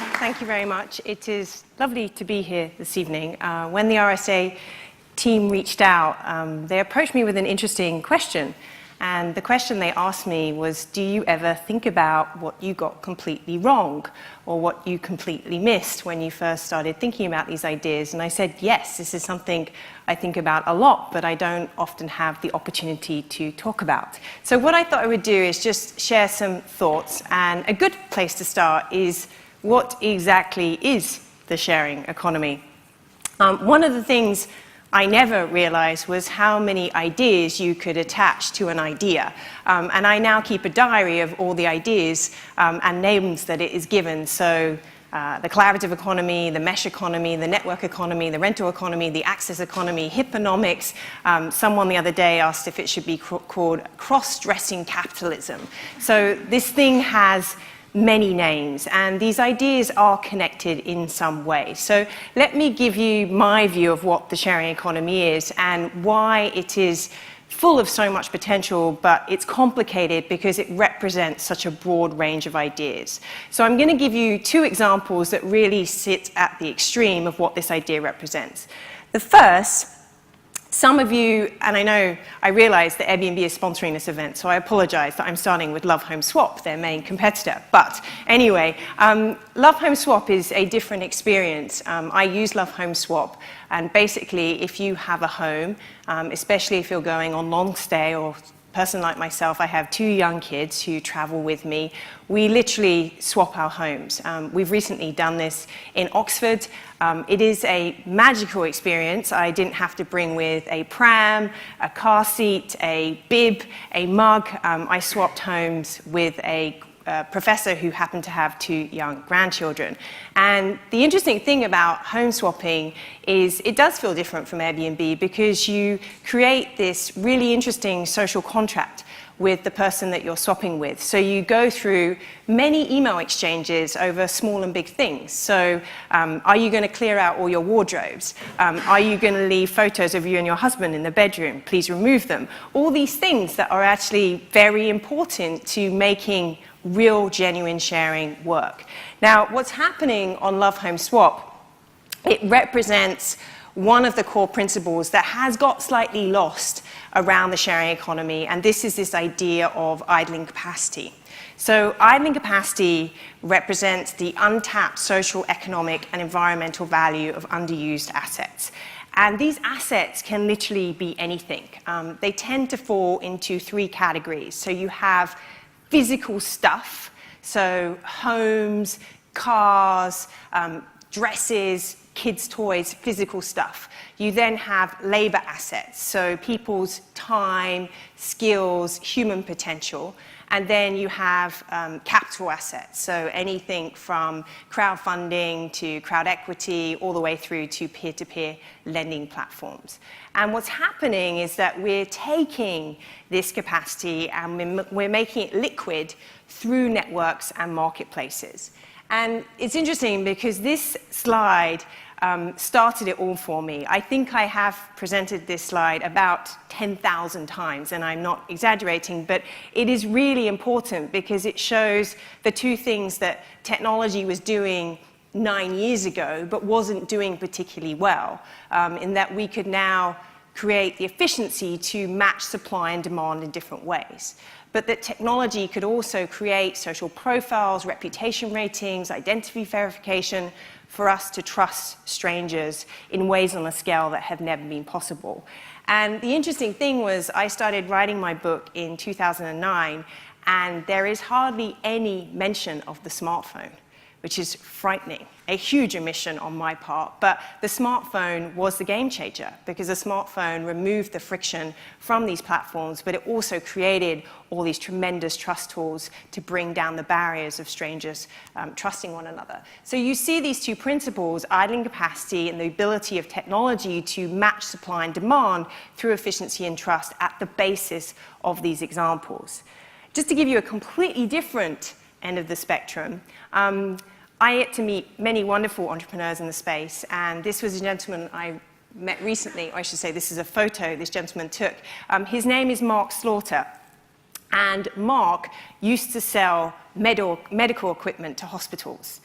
Thank you very much. It is lovely to be here this evening. When the RSA team reached out, they approached me with an interesting question. And the question they asked me was, do you ever think about what you got completely wrong or what you completely missed when you first started thinking about these ideas? And I said, yes, this is something I think about a lot, but I don't often have the opportunity to talk about. So what I thought I would do is just share some thoughts. And a good place to start is, what exactly is the sharing economy? One of the things I never realized was how many ideas you could attach to an idea. And I now keep a diary of all the ideas and names that it is given. So the collaborative economy, the mesh economy, the network economy, the rental economy, the access economy, hipponomics. Someone the other day asked if it should be called cross-dressing capitalism. So this thing has many names, and these ideas are connected in some way. So let me give you my view of what the sharing economy is and why it is full of so much potential, but it's complicated because it represents such a broad range of ideas. So I'm going to give you two examples that really sit at the extreme of what this idea represents. The first, some of you, and I realize that Airbnb is sponsoring this event, so I apologize that I'm starting with Love Home Swap, their main competitor. But anyway, Love Home Swap is a different experience. I use Love Home Swap, and basically, if you have a home, especially if you're going on long stay, or a person like myself, I have two young kids who travel with me. We literally swap our homes. We've recently done this in Oxford. It is a magical experience. I didn't have to bring with a pram, a car seat, a bib, a mug. I swapped homes with a professor who happened to have two young grandchildren. And the interesting thing about home swapping is it does feel different from Airbnb because you create this really interesting social contract with the person that you're swapping with. So you go through many email exchanges over small and big things. So are you going to clear out all your wardrobes? Are you going to leave photos of you and your husband in the bedroom? Please remove them. All these things that are actually very important to making real, genuine sharing work. Now, what's happening on Love Home Swap, it represents one of the core principles that has got slightly lost around the sharing economy, and this is this idea of idling capacity. So idling capacity represents the untapped social, economic, and environmental value of underused assets. And these assets can literally be anything. They tend to fall into three categories. So you have physical stuff, so homes, cars, dresses, kids' toys, physical stuff. You then have labor assets, so people's time, skills, human potential. And then you have capital assets, so anything from crowdfunding to crowd equity, all the way through to peer-to-peer lending platforms. And what's happening is that we're taking this capacity and we're making it liquid through networks and marketplaces. And it's interesting because this slide started it all for me. I think I have presented this slide about 10,000 times, and I'm not exaggerating, but it is really important because it shows the two things that technology was doing 9 years ago, but wasn't doing particularly well, in that we could now create the efficiency to match supply and demand in different ways. But that technology could also create social profiles, reputation ratings, identity verification, for us to trust strangers in ways on a scale that have never been possible. And the interesting thing was I started writing my book in 2009, and there is hardly any mention of the smartphone, which is frightening, a huge omission on my part. But the smartphone was the game changer because the smartphone removed the friction from these platforms, but it also created all these tremendous trust tools to bring down the barriers of strangers trusting one another. So you see these two principles, idling capacity and the ability of technology to match supply and demand through efficiency and trust at the basis of these examples. Just to give you a completely different end of the spectrum, I get to meet many wonderful entrepreneurs in the space, and this was a gentleman I met recently, or I should say this is a photo this gentleman took. His name is Mark Slaughter, and Mark used to sell medical equipment to hospitals.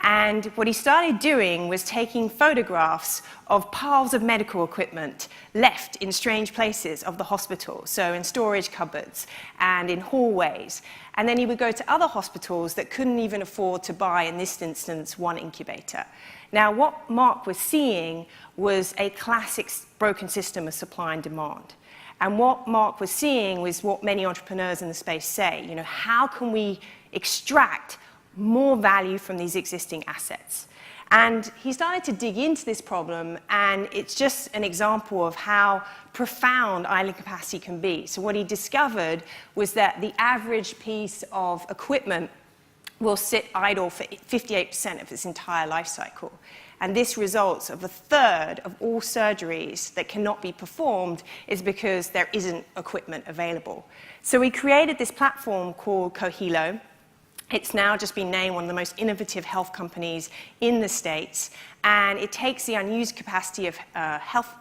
And what he started doing was taking photographs of piles of medical equipment left in strange places of the hospital, so in storage cupboards and in hallways. And then he would go to other hospitals that couldn't even afford to buy, in this instance, one incubator. Now, what Mark was seeing was a classic broken system of supply and demand. And what Mark was seeing was what many entrepreneurs in the space say, how can we extract more value from these existing assets? And he started to dig into this problem, and it's just an example of how profound idling capacity can be. So what he discovered was that the average piece of equipment will sit idle for 58% of its entire life cycle. And this results of a third of all surgeries that cannot be performed is because there isn't equipment available. So we created this platform called Cohelo. It's now just been named one of the most innovative health companies in the States, and it takes the unused capacity of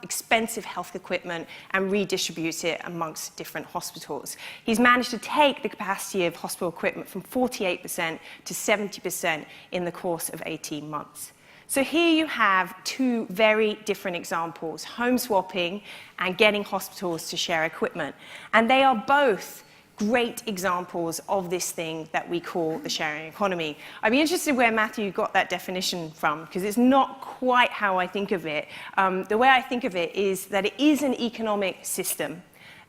expensive health equipment and redistributes it amongst different hospitals. He's managed to take the capacity of hospital equipment from 48% to 70% in the course of 18 months. So here you have two very different examples, home swapping and getting hospitals to share equipment. And they are both great examples of this thing that we call the sharing economy. I'd be interested where Matthew got that definition from, because it's not quite how I think of it. The way I think of it is that it is an economic system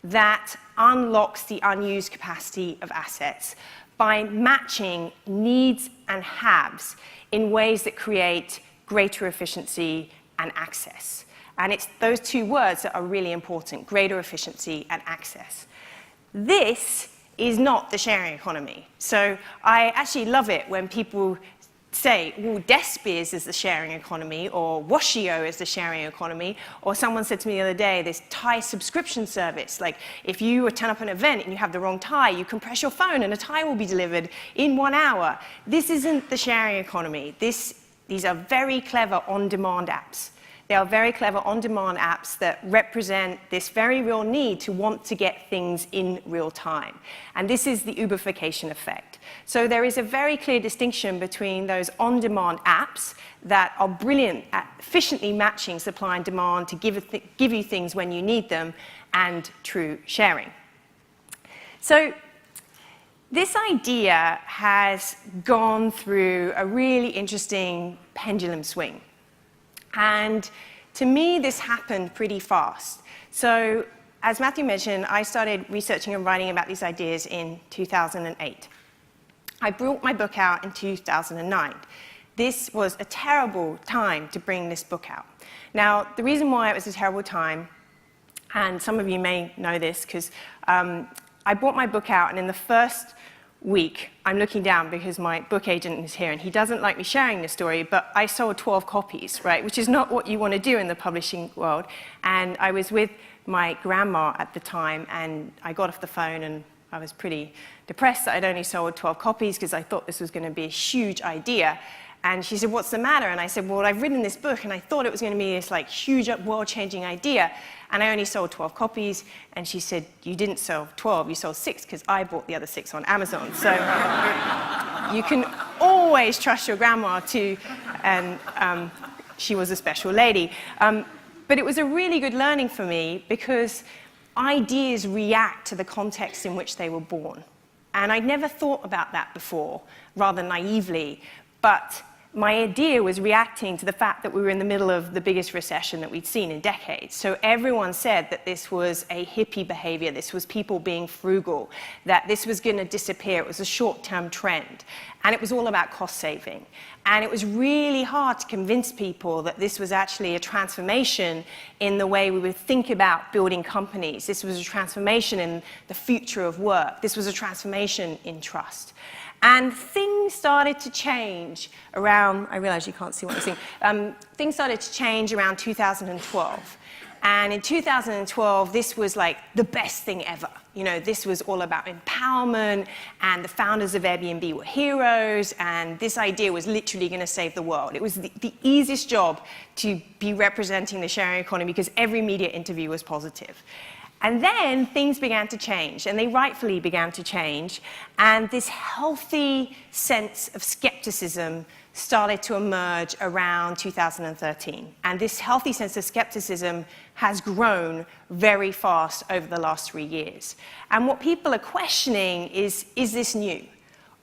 that unlocks the unused capacity of assets by matching needs and haves in ways that create greater efficiency and access. And it's those two words that are really important, greater efficiency and access. This is not the sharing economy. So I actually love it when people say, well, Despiers is the sharing economy, or Washio is the sharing economy, or someone said to me the other day, this tie subscription service, like if you turn up an event and you have the wrong tie, you can press your phone and a tie will be delivered in 1 hour. This isn't the sharing economy. These are very clever on-demand apps. They are very clever on-demand apps that represent this very real need to want to get things in real time. And this is the Uberification effect. So there is a very clear distinction between those on-demand apps that are brilliant at efficiently matching supply and demand to give you things when you need them, and true sharing. So this idea has gone through a really interesting pendulum swing. And to me, this happened pretty fast. So as Matthew mentioned, I started researching and writing about these ideas in 2008. I brought my book out in 2009. This was a terrible time to bring this book out. Now, the reason why it was a terrible time, and some of you may know this, because I brought my book out, and in the first week, I'm looking down because my book agent is here, and he doesn't like me sharing this story, but I sold 12 copies, right, which is not what you want to do in the publishing world. And I was with my grandma at the time, and I got off the phone, and I was pretty depressed that I'd only sold 12 copies because I thought this was going to be a huge idea. And she said, "What's the matter?" And I said, "Well, I've written this book, and I thought it was going to be this huge, world-changing idea, and I only sold 12 copies." And she said, "You didn't sell 12, you sold 6, because I bought the other 6 on Amazon." So you can always trust your grandma too, and she was a special lady. But it was a really good learning for me, because ideas react to the context in which they were born. And I'd never thought about that before, rather naively, but my idea was reacting to the fact that we were in the middle of the biggest recession that we'd seen in decades. So everyone said that this was a hippie behavior, this was people being frugal, that this was going to disappear, it was a short-term trend. And it was all about cost saving. And it was really hard to convince people that this was actually a transformation in the way we would think about building companies. This was a transformation in the future of work. This was a transformation in trust. And things started to change around, I realize you can't see what I'm saying, things started to change around 2012. And in 2012, this was like the best thing ever. This was all about empowerment, and the founders of Airbnb were heroes, and this idea was literally going to save the world. It was the easiest job to be representing the sharing economy, because every media interview was positive. And then things began to change, and they rightfully began to change, and this healthy sense of skepticism started to emerge around 2013. And this healthy sense of skepticism has grown very fast over the last 3 years. And what people are questioning is this new?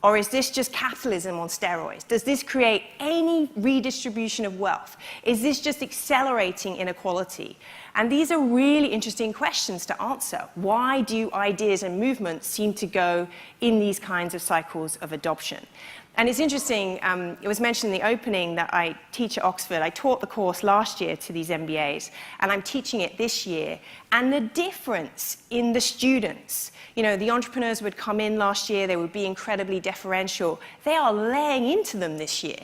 Or is this just capitalism on steroids? Does this create any redistribution of wealth? Is this just accelerating inequality? And these are really interesting questions to answer. Why do ideas and movements seem to go in these kinds of cycles of adoption? And it's interesting, it was mentioned in the opening that I teach at Oxford. I taught the course last year to these MBAs, and I'm teaching it this year. And the difference in the students, you know, the entrepreneurs would come in last year, they would be incredibly deferential. They are laying into them this year.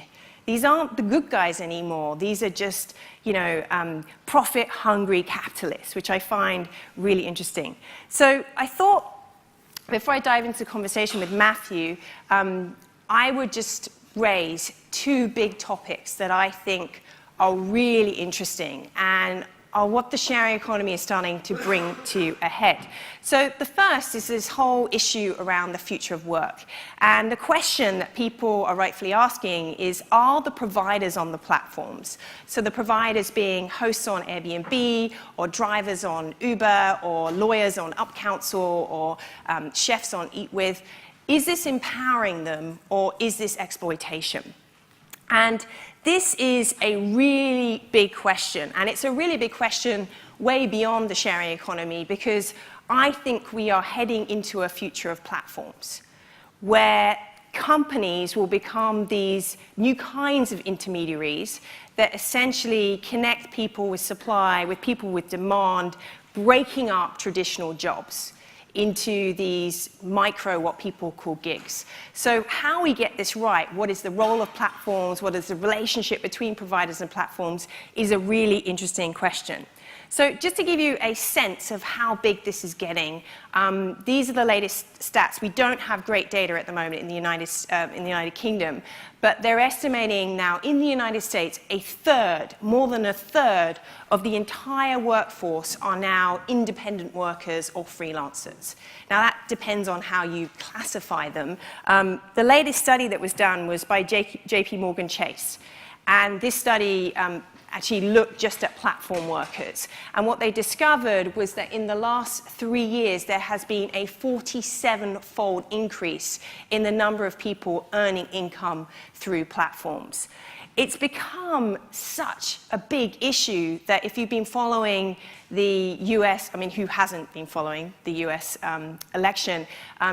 These aren't the good guys anymore. These are just, you know, profit-hungry capitalists, which I find really interesting. So I thought, before I dive into the conversation with Matthew, I would just raise two big topics that I think are really interesting and are what the sharing economy is starting to bring to a head. So the first is this whole issue around the future of work. And the question that people are rightfully asking is, are the providers on the platforms, so the providers being hosts on Airbnb, or drivers on Uber, or lawyers on UpCounsel, or chefs on Eat With, is this empowering them, or is this exploitation? And this is a really big question, and it's a really big question way beyond the sharing economy, because I think we are heading into a future of platforms where companies will become these new kinds of intermediaries that essentially connect people with supply, with people with demand, breaking up traditional jobs into these what people call gigs. So how we get this right, what is the role of platforms, what is the relationship between providers and platforms, is a really interesting question. So just to give you a sense of how big this is getting, these are the latest stats. We don't have great data at the moment in the United Kingdom, but they're estimating now in the United States more than a third of the entire workforce are now independent workers or freelancers. Now that depends on how you classify them. The latest study that was done was by JP Morgan Chase, and this study actually looked just at platform workers. And what they discovered was that in the last 3 years, there has been a 47-fold increase in the number of people earning income through platforms. It's become such a big issue that if you've been following the US, I mean, who hasn't been following the US election,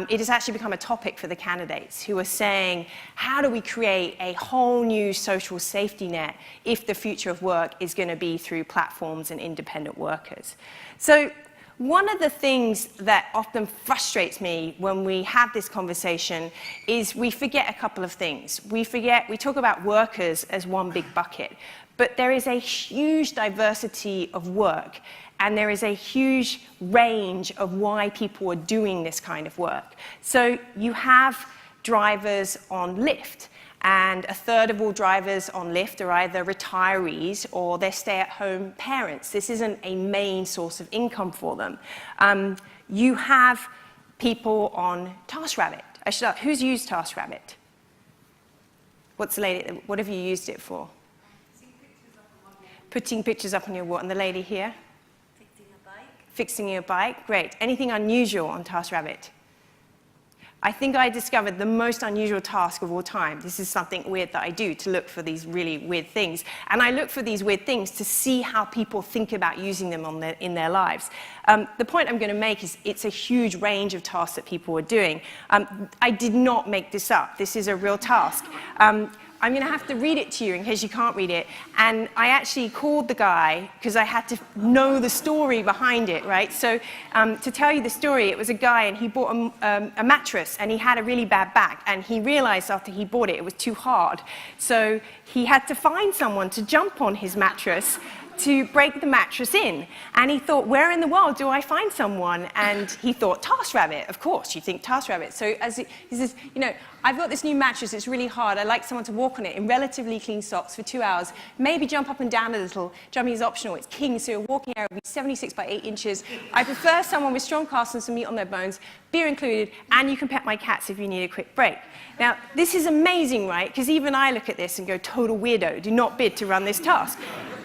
it has actually become a topic for the candidates who are saying, how do we create a whole new social safety net if the future of work is going to be through platforms and independent workers? So one of the things that often frustrates me when we have this conversation is we forget a couple of things. We talk about workers as one big bucket, but there is a huge diversity of work, and there is a huge range of why people are doing this kind of work. So you have drivers on Lyft, and a third of all drivers on Lyft are either retirees or they're stay-at-home parents. This isn't a main source of income for them. You have people on TaskRabbit. Who's used TaskRabbit? What have you used it for? Putting pictures up on your wall. And the lady here? Fixing a bike. Fixing a bike. Great. Anything unusual on TaskRabbit? I think I discovered the most unusual task of all time. This is something weird that I do, to look for these really weird things. And I look for these weird things to see how people think about using them in their lives. The point I'm going to make is it's a huge range of tasks that people are doing. I did not make this up. This is a real task. I'm going to have to read it to you in case you can't read it. And I actually called the guy because I had to know the story behind it, right? So to tell you the story, it was a guy and he bought a mattress and he had a really bad back. And he realized after he bought it, it was too hard. So he had to find someone to jump on his mattress to break the mattress in. And he thought, where in the world do I find someone? And he thought, TaskRabbit, of course, you think TaskRabbit. So as he says, you know, I've got this new mattress, it's really hard. I'd like someone to walk on it in relatively clean socks for 2 hours, maybe jump up and down a little. Jumping is optional, it's king, so your walking area will be 76 by 8 inches. I prefer someone with strong calves and some meat on their bones, beer included, and you can pet my cats if you need a quick break. Now, this is amazing, right? Because even I look at this and go, total weirdo, do not bid to run this task.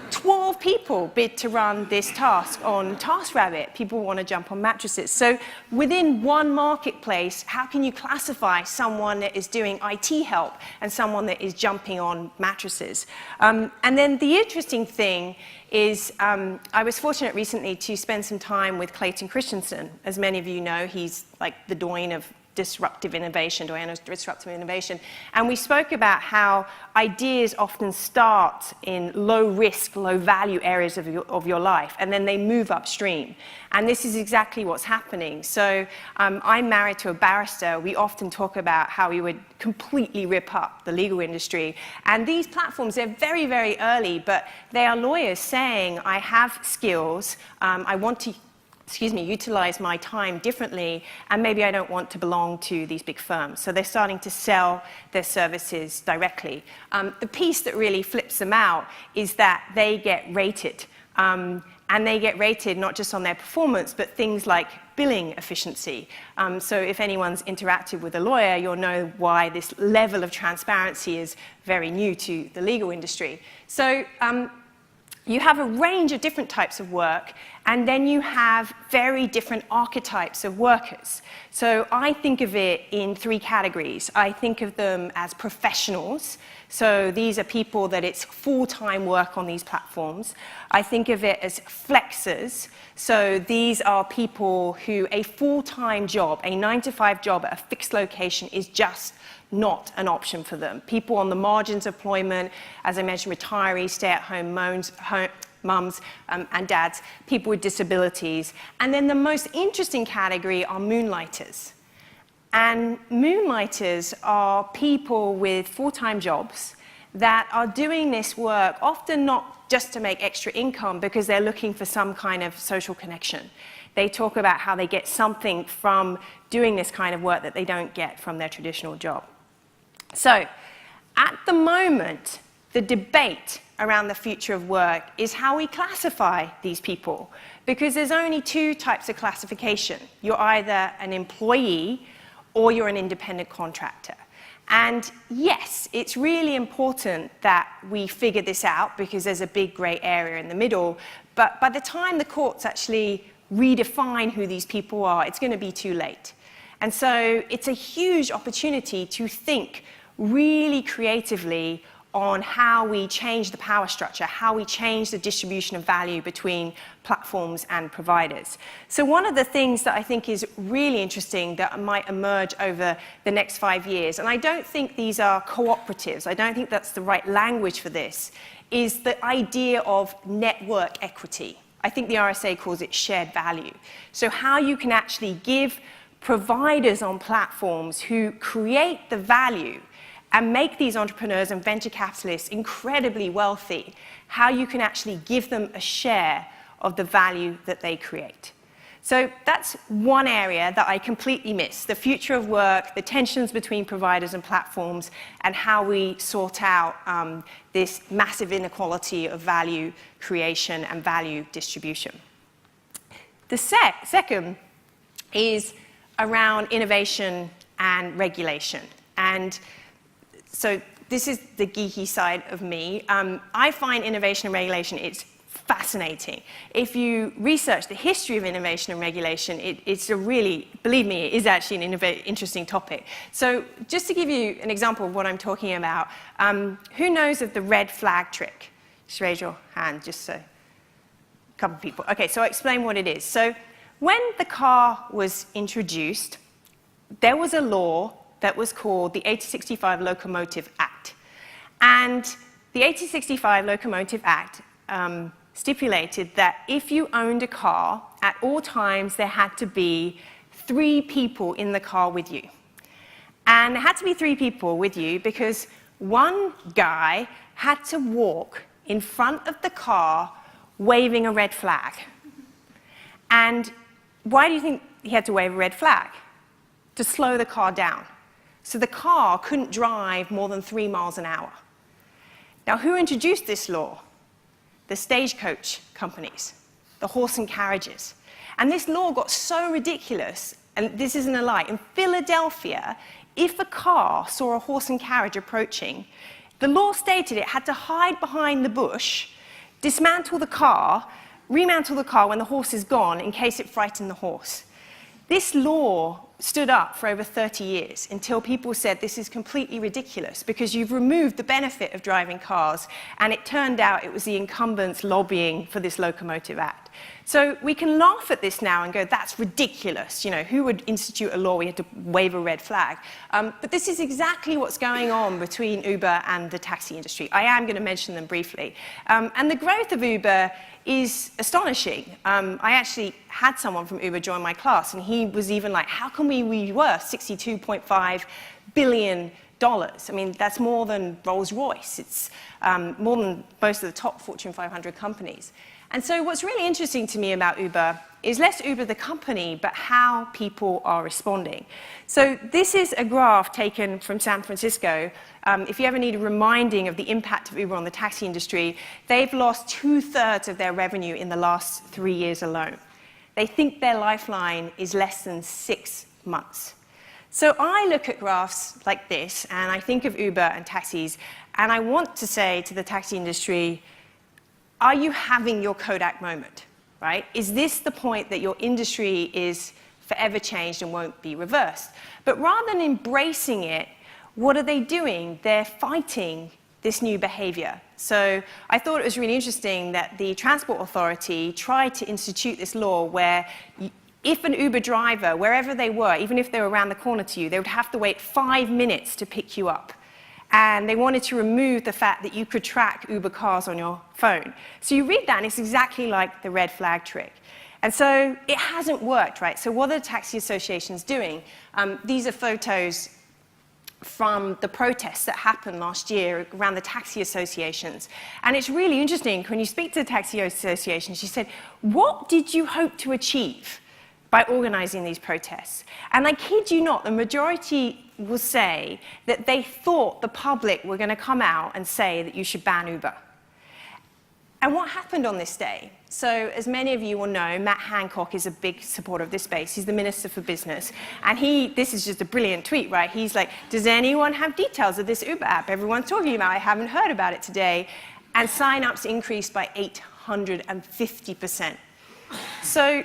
12 people bid to run this task on TaskRabbit. People want to jump on mattresses. So within one marketplace, how can you classify someone that is doing IT help and someone that is jumping on mattresses? And then the interesting thing is I was fortunate recently to spend some time with Clayton Christensen. As many of you know, he's like the doyen of disruptive innovation, and we spoke about how ideas often start in low-risk, low-value areas of your life, and then they move upstream. And this is exactly what's happening. So I'm married to a barrister. We often talk about how we would completely rip up the legal industry. And these platforms, they're very, very early, but they are lawyers saying, I have skills, I want to utilize my time differently, and maybe I don't want to belong to these big firms. So they're starting to sell their services directly. The piece that really flips them out is that they get rated. And they get rated not just on their performance, but things like billing efficiency. So if anyone's interacted with a lawyer, you'll know why this level of transparency is very new to the legal industry. So you have a range of different types of work, and then you have very different archetypes of workers. So I think of it in 3 categories. I think of them as professionals. So these are people that it's full-time work on these platforms. I think of it as flexers. So these are people who a full-time job, a 9-to-5 job at a fixed location is just not an option for them. People on the margins of employment, as I mentioned, retirees, stay-at-home mums and dads, people with disabilities. And then the most interesting category are moonlighters. And moonlighters are people with full-time jobs that are doing this work, often not just to make extra income, because they're looking for some kind of social connection. They talk about how they get something from doing this kind of work that they don't get from their traditional job. So, at the moment, the debate around the future of work is how we classify these people, because there's only 2 types of classification. You're either an employee or you're an independent contractor. And yes, it's really important that we figure this out, because there's a big grey area in the middle, but by the time the courts actually redefine who these people are, it's going to be too late. And so it's a huge opportunity to think really creatively on how we change the power structure, how we change the distribution of value between platforms and providers. So one of the things that I think is really interesting that might emerge over the next 5 years, and I don't think these are cooperatives, I don't think that's the right language for this, is the idea of network equity. I think the RSA calls it shared value. So how you can actually give providers on platforms who create the value and make these entrepreneurs and venture capitalists incredibly wealthy, how you can actually give them a share of the value that they create. So that's one area that I completely miss, the future of work, the tensions between providers and platforms, and how we sort out this massive inequality of value creation and value distribution. The second is around innovation and regulation. And so this is the geeky side of me. I find innovation and regulation, it's fascinating. If you research the history of innovation and regulation, it's a really, believe me, it is actually an interesting topic. So just to give you an example of what I'm talking about, who knows of the red flag trick? Just raise your hand, just so a couple of people. Okay, so I'll explain what it is. So when the car was introduced, there was a law that was called the 1865 Locomotive Act. And the 1865 Locomotive Act stipulated that if you owned a car, at all times there had to be 3 people in the car with you. And there had to be 3 people with you because one guy had to walk in front of the car waving a red flag. And why do you think he had to wave a red flag? To slow the car down. So the car couldn't drive more than 3 miles an hour. Now, who introduced this law? The stagecoach companies, the horse and carriages. And this law got so ridiculous, and this isn't a lie. In Philadelphia, if a car saw a horse and carriage approaching, the law stated it had to hide behind the bush, dismantle the car, remantle the car when the horse is gone in case it frightened the horse. This law stood up for over 30 years until people said this is completely ridiculous because you've removed the benefit of driving cars, and it turned out it was the incumbents lobbying for this Locomotive Act. So we can laugh at this now and go, that's ridiculous. You know, who would institute a law where you had to wave a red flag? But this is exactly what's going on between Uber and the taxi industry. I am going to mention them briefly. And the growth of Uber is astonishing. I actually had someone from Uber join my class, and he was even like, how can we be worth $62.5 billion? I mean, that's more than Rolls-Royce. It's more than most of the top Fortune 500 companies. And so what's really interesting to me about Uber is less Uber the company, but how people are responding. So this is a graph taken from San Francisco. If you ever need a reminding of the impact of Uber on the taxi industry, they've lost 2/3 of their revenue in the last 3 years alone. They think their lifeline is less than 6 months. So I look at graphs like this, and I think of Uber and taxis, and I want to say to the taxi industry, are you having your Kodak moment, right? Is this the point that your industry is forever changed and won't be reversed? But rather than embracing it, what are they doing? They're fighting this new behavior. So I thought it was really interesting that the Transport Authority tried to institute this law where if an Uber driver, wherever they were, even if they were around the corner to you, they would have to wait 5 minutes to pick you up. And they wanted to remove the fact that you could track Uber cars on your phone. So you read that, and it's exactly like the red flag trick. And so it hasn't worked, right? So what are the taxi associations doing? These are photos from the protests that happened last year around the taxi associations. And it's really interesting, when you speak to the taxi associations, she said, what did you hope to achieve by organizing these protests? And I kid you not, the majority will say that they thought the public were going to come out and say that you should ban Uber. And what happened on this day? So as many of you will know, Matt Hancock is a big supporter of this space. He's the Minister for Business. And this is just a brilliant tweet, right? He's like, does anyone have details of this Uber app everyone's talking about? I haven't heard about it today. And sign-ups increased by 850%. So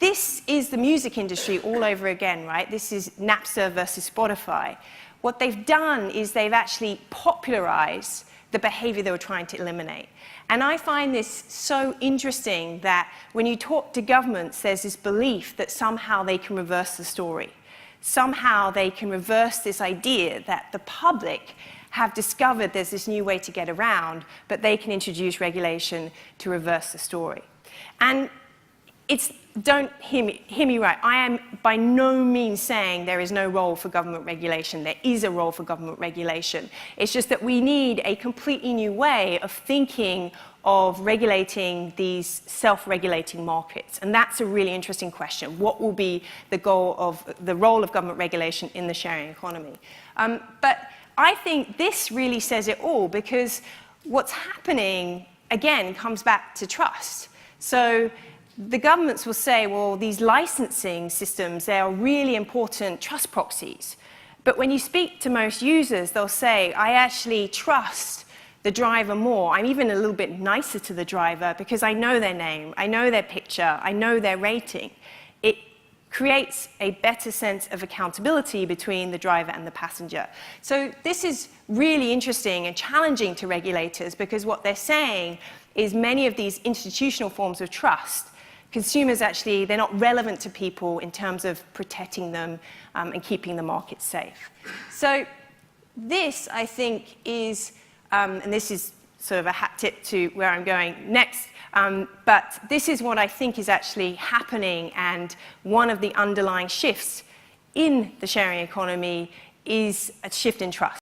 this is the music industry all over again, right? This is Napster versus Spotify. What they've done is they've actually popularized the behavior they were trying to eliminate. And I find this so interesting that when you talk to governments, there's this belief that somehow they can reverse the story. Somehow they can reverse this idea that the public have discovered there's this new way to get around, but they can introduce regulation to reverse the story. And don't hear me right. I am by no means saying there is no role for government regulation. There is a role for government regulation. It's just that we need a completely new way of thinking of regulating these self-regulating markets. And that's a really interesting question. What will be the role of government regulation in the sharing economy? But I think this really says it all, because what's happening, again, comes back to trust. So the governments will say, well, these licensing systems, they are really important trust proxies. But when you speak to most users, they'll say, I actually trust the driver more. I'm even a little bit nicer to the driver because I know their name, I know their picture, I know their rating. It creates a better sense of accountability between the driver and the passenger. So this is really interesting and challenging to regulators, because what they're saying is many of these institutional forms of trust, consumers actually, they're not relevant to people in terms of protecting them and keeping the market safe. So this, I think, is, and this is sort of a hat tip to where I'm going next, but this is what I think is actually happening, and one of the underlying shifts in the sharing economy is a shift in trust.